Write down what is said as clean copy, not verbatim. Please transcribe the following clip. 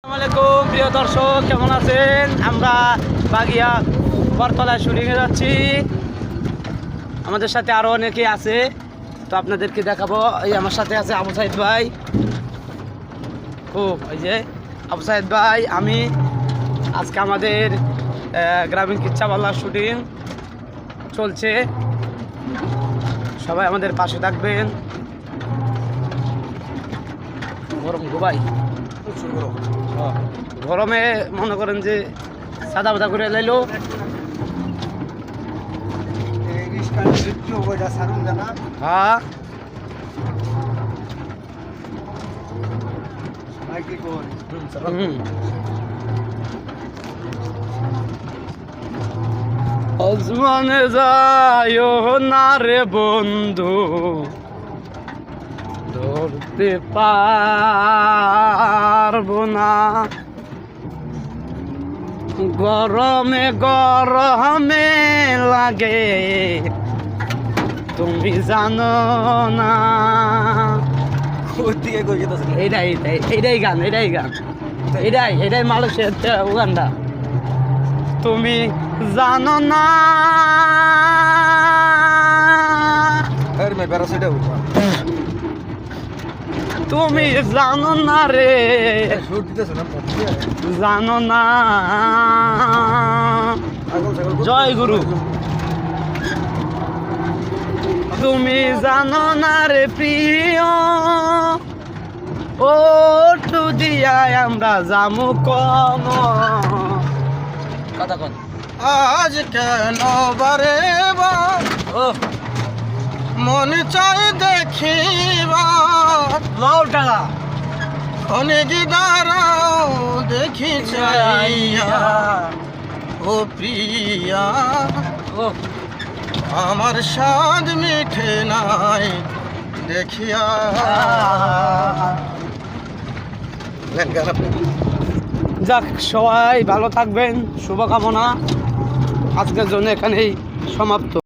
আসসালামাইকুম প্রিয় দর্শক, কেমন আছেন? আমরা বাগিয়া বরতলায় শুটিংয়ে যাচ্ছি। আমাদের সাথে আরও অনেকে আছে, তো আপনাদেরকে দেখাবো। এই আমার সাথে আছে আবু সাইদ ভাই, খুব এই যে আবু সাইদ ভাই। আমি আজকে আমাদের গ্রামীণ কিচ্ছাওয়ালার শুটিং চলছে, সবাই আমাদের পাশে থাকবেন। গরম গো ভাই, গরমে মনে করেন যে সাদা বাদা করে লাইলো। হ্যাঁ আসমানে যায় না রে বন্ধু, ধরতে পারবো না। গরমে গরমে লাগে, তুমি জানো না। এইটাই গান, এটাই মানুষের উগানটা। তুমি জানো না, তুমি জানো না রে, জানো না। জয় গুরু। তুমি জানো না রে প্রিয়, ও টু দিয়া আমরা জামু কম কথা কন। আজ কেন বারে মন চাই দেখিবার, লউটালা অনেক দাঁড়াও দেখি চাইয়া। ও প্রিয়া, আমার স্বাদ মিঠে নাই দেখিয়া। যাক, সবাই ভালো থাকবেন, শুভকামনা। আজকের জন্য এখানেই সমাপ্ত।